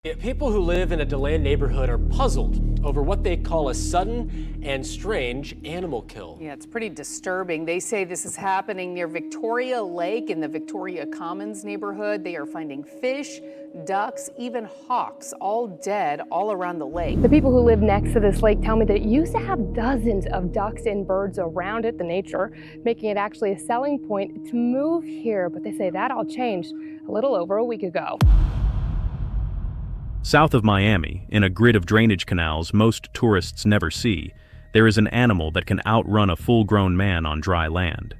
Yeah, people who live in a DeLand neighborhood are puzzled over what they call a sudden and strange animal kill. Yeah, it's pretty disturbing. They say this is happening near Victoria Lake in the Victoria Commons neighborhood. They are finding fish, ducks, even hawks, all dead all around the lake. The people who live next to this lake tell me that it used to have dozens of ducks and birds around it, the nature, making it actually a selling point to move here. But they say that all changed a little over a week ago. South of Miami, in a grid of drainage canals most tourists never see, there is an animal that can outrun a full-grown man on dry land.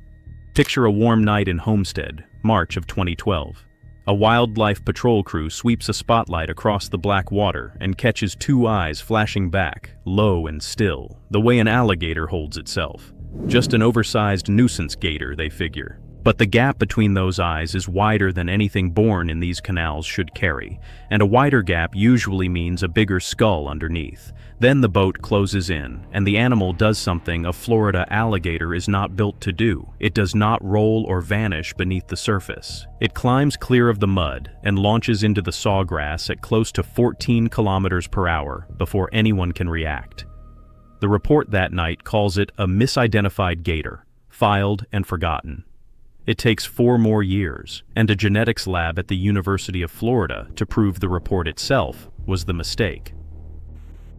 Picture a warm night in Homestead, March of 2012. A wildlife patrol crew sweeps a spotlight across the black water and catches two eyes flashing back, low and still, the way an alligator holds itself. Just an oversized nuisance gator, they figure. But the gap between those eyes is wider than anything born in these canals should carry, and a wider gap usually means a bigger skull underneath. Then the boat closes in, and the animal does something a Florida alligator is not built to do. It does not roll or vanish beneath the surface. It climbs clear of the mud and launches into the sawgrass at close to 14 kilometers per hour before anyone can react. The report that night calls it a misidentified gator, filed and forgotten. It takes 4 more years and a genetics lab at the University of Florida to prove the report itself was the mistake.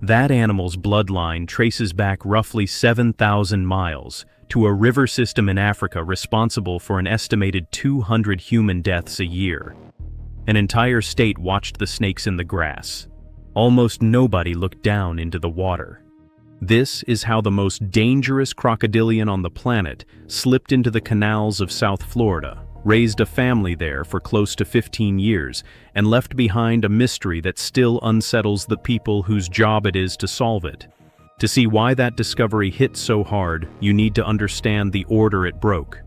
That animal's bloodline traces back roughly 7,000 miles to a river system in Africa responsible for an estimated 200 human deaths a year. An entire state watched the snakes in the grass. Almost nobody looked down into the water. This is how the most dangerous crocodilian on the planet slipped into the canals of South Florida, raised a family there for close to 15 years, and left behind a mystery that still unsettles the people whose job it is to solve it. To see why that discovery hit so hard, you need to understand the order it broke.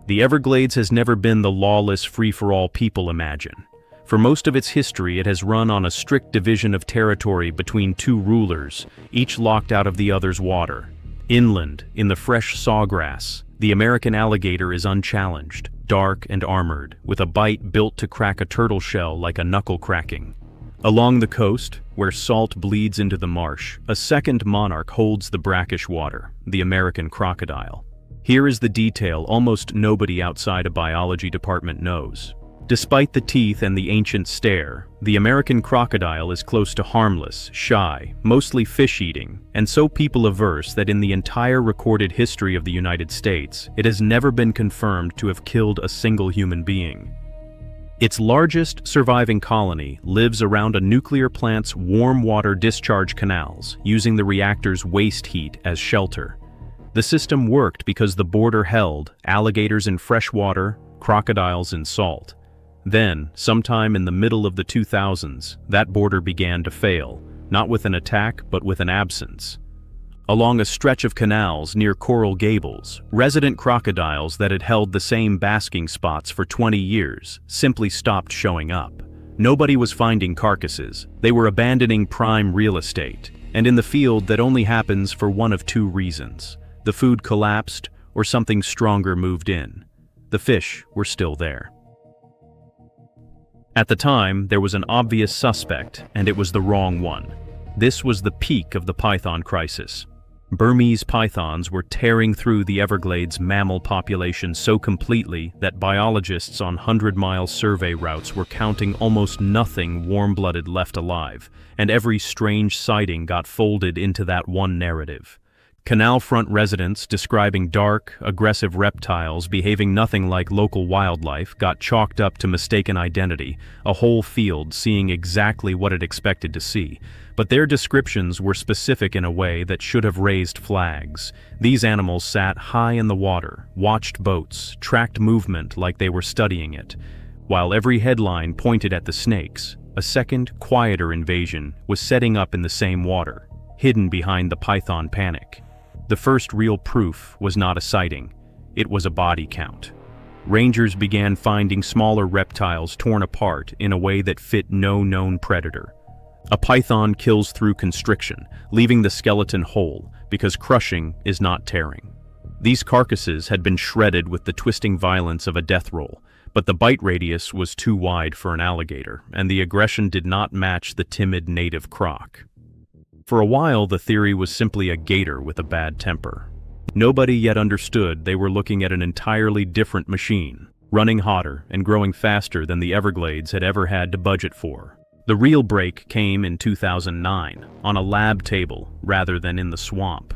The Everglades has never been the lawless free-for-all people imagine. For most of its history, it has run on a strict division of territory between two rulers, each locked out of the other's water. Inland, in the fresh sawgrass, the American alligator is unchallenged, dark and armored, with a bite built to crack a turtle shell like a knuckle cracking. Along the coast, where salt bleeds into the marsh, a second monarch holds the brackish water, the American crocodile. Here is the detail almost nobody outside a biology department knows. Despite the teeth and the ancient stare, the American crocodile is close to harmless, shy, mostly fish-eating, and so people-averse that in the entire recorded history of the United States, it has never been confirmed to have killed a single human being. Its largest surviving colony lives around a nuclear plant's warm water discharge canals, using the reactor's waste heat as shelter. The system worked because the border held alligators in fresh water, crocodiles in salt. Then, sometime in the middle of the 2000s, that border began to fail, not with an attack but with an absence. Along a stretch of canals near Coral Gables, resident crocodiles that had held the same basking spots for 20 years simply stopped showing up. Nobody was finding carcasses. They were abandoning prime real estate, and in the field that only happens for one of two reasons. The food collapsed or something stronger moved in. The fish were still there. At the time, there was an obvious suspect, and it was the wrong one. This was the peak of the python crisis. Burmese pythons were tearing through the Everglades mammal population so completely that biologists on 100-mile survey routes were counting almost nothing warm-blooded left alive, and every strange sighting got folded into that one narrative. Canal front residents describing dark, aggressive reptiles behaving nothing like local wildlife got chalked up to mistaken identity, a whole field seeing exactly what it expected to see. But their descriptions were specific in a way that should have raised flags. These animals sat high in the water, watched boats, tracked movement like they were studying it. While every headline pointed at the snakes, a second, quieter invasion was setting up in the same water, hidden behind the python panic. The first real proof was not a sighting, it was a body count. Rangers began finding smaller reptiles torn apart in a way that fit no known predator. A python kills through constriction, leaving the skeleton whole, because crushing is not tearing. These carcasses had been shredded with the twisting violence of a death roll, But the bite radius was too wide for an alligator, and the aggression did not match the timid native croc. For a while, the theory was simply a gator with a bad temper. Nobody yet understood they were looking at an entirely different machine, running hotter and growing faster than the Everglades had ever had to budget for. The real break came in 2009, on a lab table rather than in the swamp.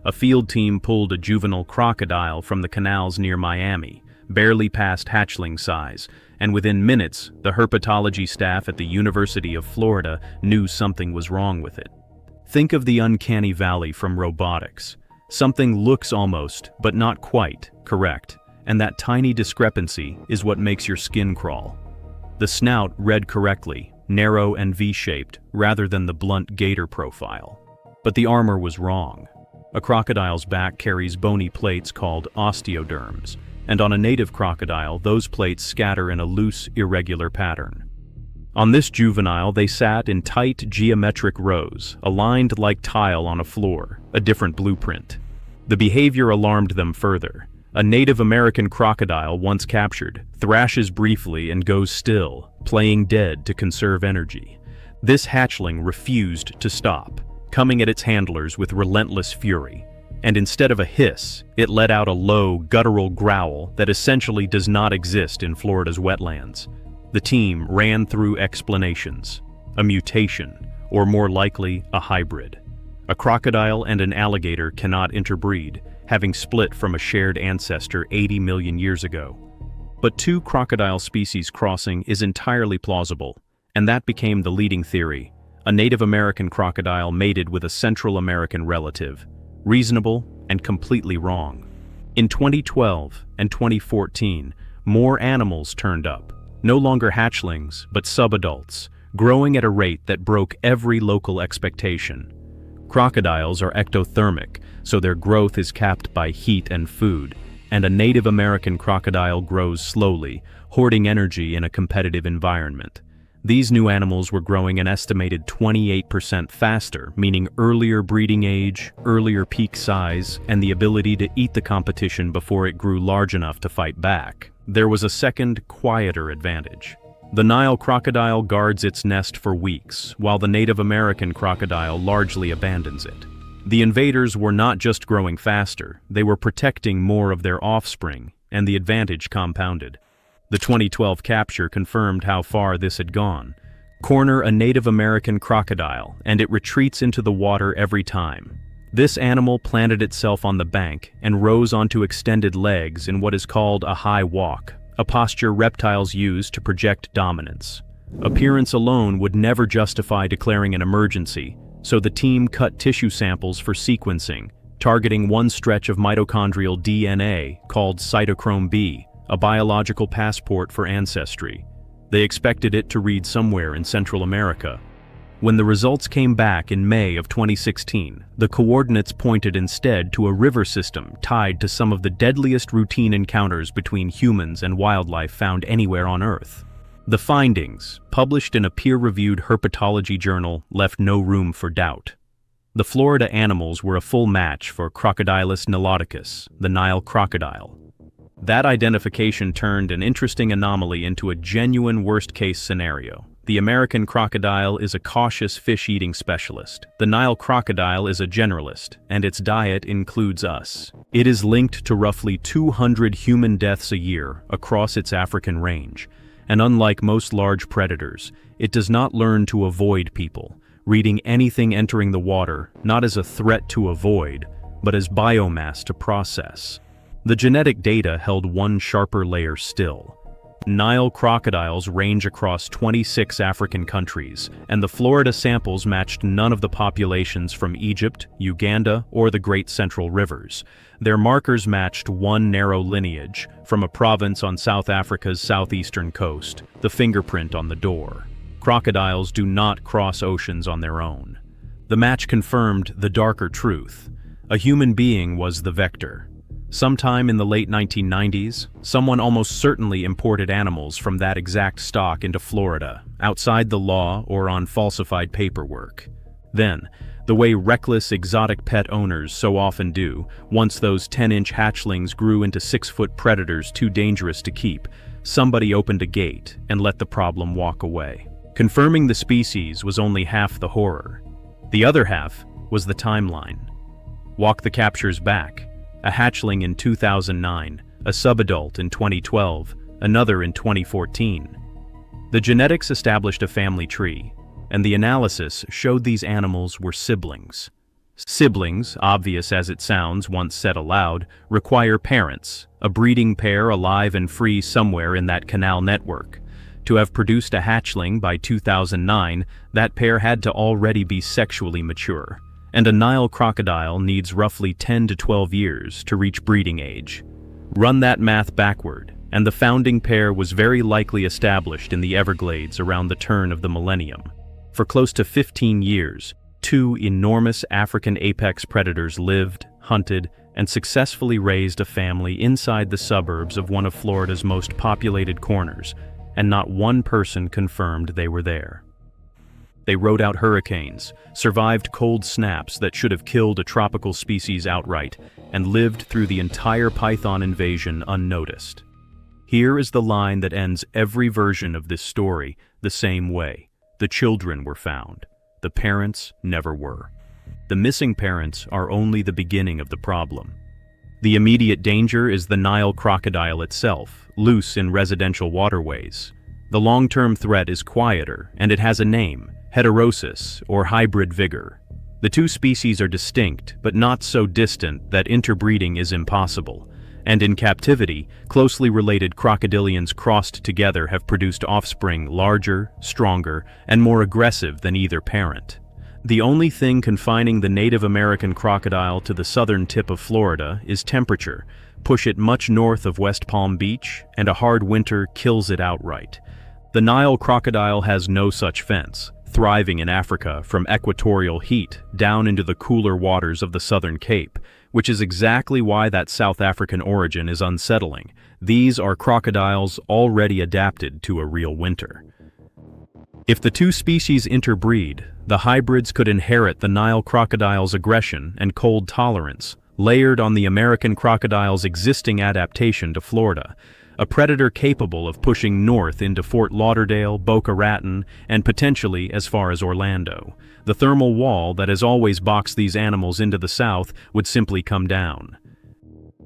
A field team pulled a juvenile crocodile from the canals near Miami, barely past hatchling size, and within minutes, the herpetology staff at the University of Florida knew something was wrong with it. Think of the uncanny valley from robotics. Something looks almost, but not quite, correct, and that tiny discrepancy is what makes your skin crawl. The snout read correctly, narrow and V-shaped, rather than the blunt gator profile. But the armor was wrong. A crocodile's back carries bony plates called osteoderms, and on a native crocodile, those plates scatter in a loose, irregular pattern. On this juvenile, they sat in tight, geometric rows, aligned like tile on a floor, a different blueprint. The behavior alarmed them further. A Native American crocodile, once captured, thrashes briefly and goes still, playing dead to conserve energy. This hatchling refused to stop, coming at its handlers with relentless fury. And instead of a hiss, it let out a low, guttural growl that essentially does not exist in Florida's wetlands. The team ran through explanations: a mutation, or more likely, a hybrid. A crocodile and an alligator cannot interbreed, having split from a shared ancestor 80 million years ago. But two crocodile species crossing is entirely plausible, and that became the leading theory. A Native American crocodile mated with a Central American relative. Reasonable and completely wrong. In 2012 and 2014, more animals turned up. No longer hatchlings, but subadults, growing at a rate that broke every local expectation. Crocodiles are ectothermic, so their growth is capped by heat and food, and a Native American crocodile grows slowly, hoarding energy in a competitive environment. These new animals were growing an estimated 28% faster, meaning earlier breeding age, earlier peak size, and the ability to eat the competition before it grew large enough to fight back. There was a second, quieter advantage. The Nile crocodile guards its nest for weeks, while the Native American crocodile largely abandons it. The invaders were not just growing faster, they were protecting more of their offspring, and the advantage compounded. The 2012 capture confirmed how far this had gone. Corner a Native American crocodile, and it retreats into the water every time. This animal planted itself on the bank and rose onto extended legs in what is called a high walk, a posture reptiles use to project dominance. Appearance alone would never justify declaring an emergency, so the team cut tissue samples for sequencing, targeting one stretch of mitochondrial DNA called cytochrome B, a biological passport for ancestry. They expected it to read somewhere in Central America. When the results came back in May of 2016, the coordinates pointed instead to a river system tied to some of the deadliest routine encounters between humans and wildlife found anywhere on Earth. The findings, published in a peer-reviewed herpetology journal, left no room for doubt. The Florida animals were a full match for Crocodilus niloticus, the Nile crocodile. That identification turned an interesting anomaly into a genuine worst-case scenario. The American crocodile is a cautious fish-eating specialist. The Nile crocodile is a generalist, and its diet includes us. It is linked to roughly 200 human deaths a year across its African range, and unlike most large predators, it does not learn to avoid people, reading anything entering the water not as a threat to avoid, but as biomass to process. The genetic data held one sharper layer still. Nile crocodiles range across 26 African countries, and the Florida samples matched none of the populations from Egypt, Uganda, or the Great Central Rivers. Their markers matched one narrow lineage, from a province on South Africa's southeastern coast, the fingerprint on the door. Crocodiles do not cross oceans on their own. The match confirmed the darker truth. A human being was the vector. Sometime in the late 1990s, someone almost certainly imported animals from that exact stock into Florida, outside the law or on falsified paperwork. Then, the way reckless exotic pet owners so often do, once those 10-inch hatchlings grew into 6-foot predators too dangerous to keep, somebody opened a gate and let the problem walk away. Confirming the species was only half the horror. The other half was the timeline. Walk the captures back: a hatchling in 2009, a subadult in 2012, another in 2014. The genetics established a family tree, and the analysis showed these animals were siblings. Siblings, obvious as it sounds once said aloud, require parents, a breeding pair alive and free somewhere in that canal network. To have produced a hatchling by 2009, that pair had to already be sexually mature, and a Nile crocodile needs roughly 10 to 12 years to reach breeding age. Run that math backward, and the founding pair was very likely established in the Everglades around the turn of the millennium. For close to 15 years, two enormous African apex predators lived, hunted, and successfully raised a family inside the suburbs of one of Florida's most populated corners, and not one person confirmed they were there. They rode out hurricanes, survived cold snaps that should have killed a tropical species outright, and lived through the entire python invasion unnoticed. Here is the line that ends every version of this story the same way. The children were found. The parents never were. The missing parents are only the beginning of the problem. The immediate danger is the Nile crocodile itself, loose in residential waterways. The long-term threat is quieter, and it has a name: heterosis, or hybrid vigor. The two species are distinct, but not so distant that interbreeding is impossible. And in captivity, closely related crocodilians crossed together have produced offspring larger, stronger, and more aggressive than either parent. The only thing confining the Native American crocodile to the southern tip of Florida is temperature. Push it much north of West Palm Beach, and a hard winter kills it outright. The Nile crocodile has no such fence, thriving in Africa from equatorial heat down into the cooler waters of the southern Cape, which is exactly why that South African origin is unsettling. These are crocodiles already adapted to a real winter. If the two species interbreed, the hybrids could inherit the Nile crocodile's aggression and cold tolerance, layered on the American crocodile's existing adaptation to Florida, a predator capable of pushing north into Fort Lauderdale, Boca Raton, and potentially as far as Orlando. The thermal wall that has always boxed these animals into the south would simply come down.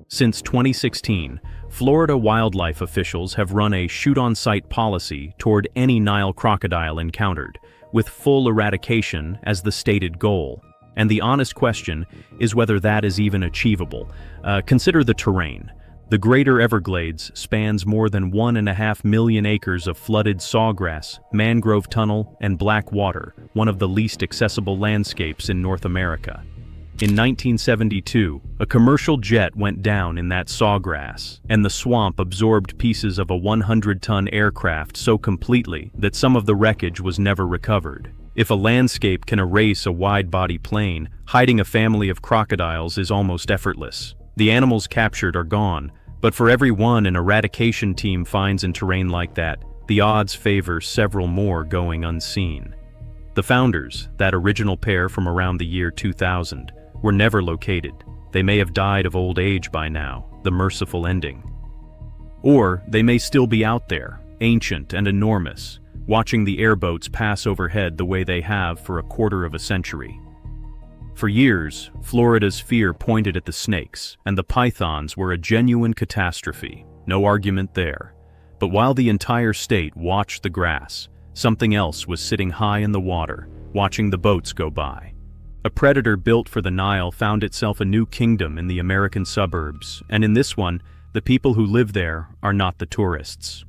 Since 2016, Florida wildlife officials have run a shoot-on-sight policy toward any Nile crocodile encountered, with full eradication as the stated goal. And the honest question is whether that is even achievable. Consider the terrain. The greater Everglades spans more than 1.5 million acres of flooded sawgrass, mangrove tunnel, and black water, one of the least accessible landscapes in North America. In 1972, a commercial jet went down in that sawgrass, and the swamp absorbed pieces of a 100-ton aircraft so completely that some of the wreckage was never recovered. If a landscape can erase a wide-body plane, hiding a family of crocodiles is almost effortless. The animals captured are gone, but for every one an eradication team finds in terrain like that, the odds favor several more going unseen. The founders, that original pair from around the year 2000, were never located. They may have died of old age by now, the merciful ending. Or they may still be out there, ancient and enormous, watching the airboats pass overhead the way they have for a quarter of a century. For years, Florida's fear pointed at the snakes, and the pythons were a genuine catastrophe, no argument there. But while the entire state watched the grass, something else was sitting high in the water, watching the boats go by. A predator built for the Nile found itself a new kingdom in the American suburbs, and in this one, the people who live there are not the tourists.